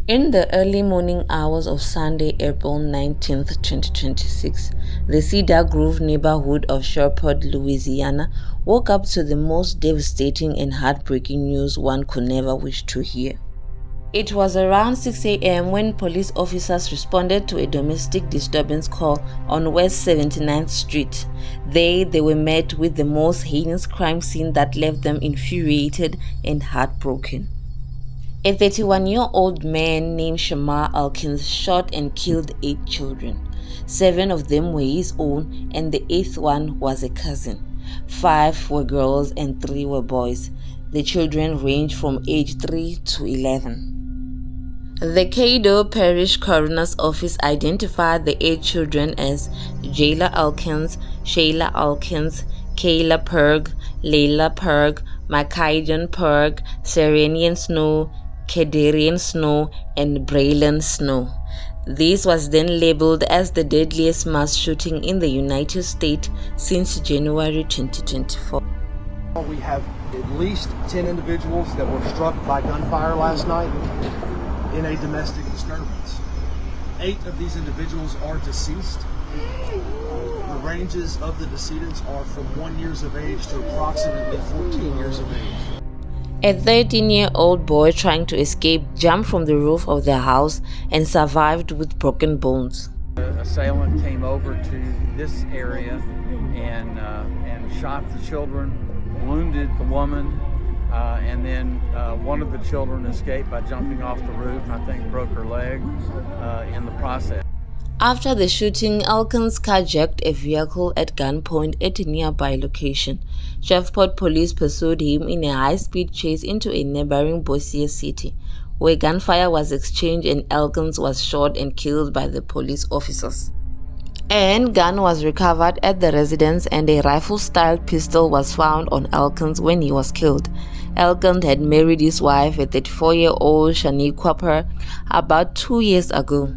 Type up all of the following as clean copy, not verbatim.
In the early morning hours of Sunday, April 19th, 2026, the Cedar Grove neighborhood of Shreveport, Louisiana, woke up to the most devastating and heartbreaking news one could never wish to hear. It was around 6 a.m. when police officers responded to a domestic disturbance call on West 79th Street. They were met with the most heinous crime scene that left them infuriated and heartbroken. A 31-year-old man named Shamar Elkins shot and killed 8 children. 7 of them were his own, and the 8th one was a cousin. 5 were girls and 3 were boys. The children ranged from age 3 to 11. The Caddo Parish Coroner's Office identified the 8 children as Jayla Elkins, Shayla Elkins, Kayla Perg, Layla Perg, Makaidan Perg, Serenian Snow, Kedarian Snow, and Braylon Snow. This was then labeled as the deadliest mass shooting in the United States since January 2024. We have at least 10 individuals that were struck by gunfire last night in a domestic disturbance. 8 of these individuals are deceased. The ranges of the decedents are from 1 year of age to approximately 14 years of age. A 13-year-old boy trying to escape jumped from the roof of the house and survived with broken bones. The assailant came over to this area and shot the children, wounded the woman, and then one of the children escaped by jumping off the roof. I think broke her leg in the process. After the shooting, Elkins carjacked a vehicle at gunpoint at a nearby location. Shreveport police pursued him in a high-speed chase into a neighboring Bossier City, where gunfire was exchanged and Elkins was shot and killed by the police officers. A gun was recovered at the residence and a rifle-style pistol was found on Elkins when he was killed. Elkins had married his wife, a 34-year-old Shaniqua Perg, about 2 years ago.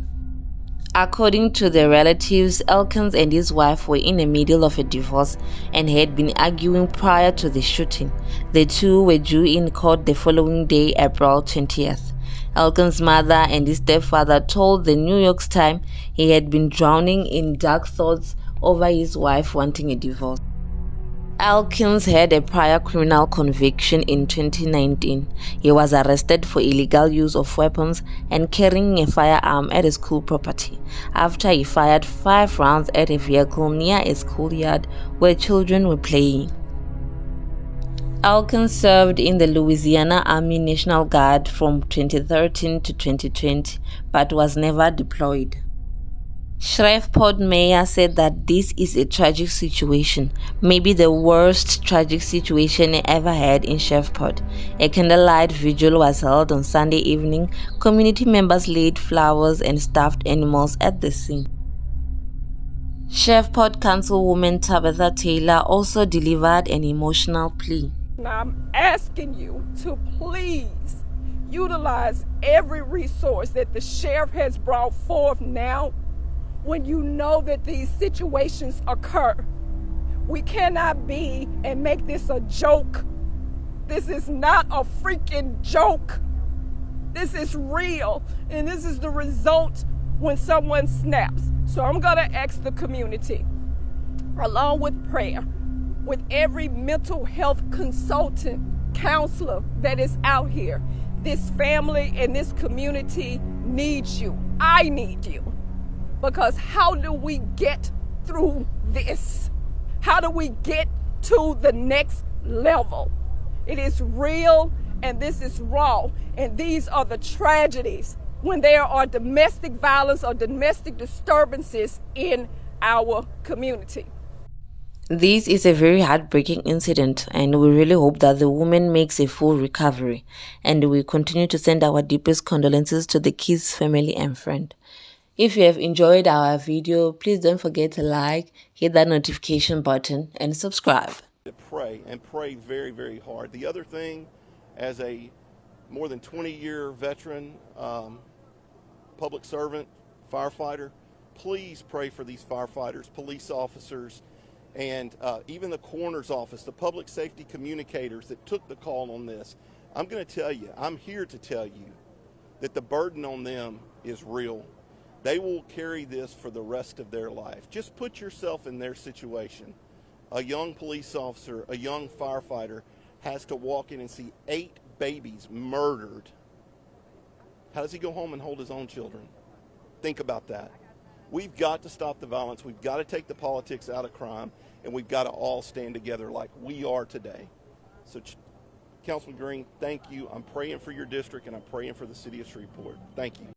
According to the relatives, Elkins and his wife were in the middle of a divorce and had been arguing prior to the shooting. The two were due in court the following day, April 20th. Elkins' mother and his stepfather told the New York Times he had been drowning in dark thoughts over his wife wanting a divorce. Elkins had a prior criminal conviction in 2019. He was arrested for illegal use of weapons and carrying a firearm at a school property after he fired 5 rounds at a vehicle near a schoolyard where children were playing. Elkins served in the Louisiana Army National Guard from 2013 to 2020 but was never deployed. Shreveport mayor said that this is a tragic situation, maybe the worst tragic situation ever had in Shreveport. A candlelight vigil was held on Sunday evening. Community members laid flowers and stuffed animals at the scene. Shreveport Councilwoman Tabitha Taylor also delivered an emotional plea. Now I'm asking you to please utilize every resource that the sheriff has brought forth now. When you know that these situations occur, we cannot be and make this a joke. This is not a freaking joke. This is real, and this is the result when someone snaps. So I'm gonna ask the community, along with prayer, with every mental health consultant, counselor that is out here, this family and this community needs you. I need you. Because how do we get through this? How do we get to the next level? It is real and this is raw. And these are the tragedies when there are domestic violence or domestic disturbances in our community. This is a very heartbreaking incident, and we really hope that the woman makes a full recovery. And we continue to send our deepest condolences to the kid's family and friend. If you have enjoyed our video, please don't forget to like, hit that notification button, and subscribe. Pray, and pray very, very hard. The other thing, as a more than 20-year veteran, public servant, firefighter, please pray for these firefighters, police officers, and even the coroner's office, the public safety communicators that took the call on this. I'm going to tell you, I'm here to tell you that the burden on them is real. They will carry this for the rest of their life. Just put yourself in their situation. A young police officer, a young firefighter has to walk in and see 8 babies murdered. How does he go home and hold his own children? Think about that. We've got to stop the violence. We've got to take the politics out of crime, and we've got to all stand together like we are today. So, Councilman Green, thank you. I'm praying for your district, and I'm praying for the city of Shreveport. Thank you.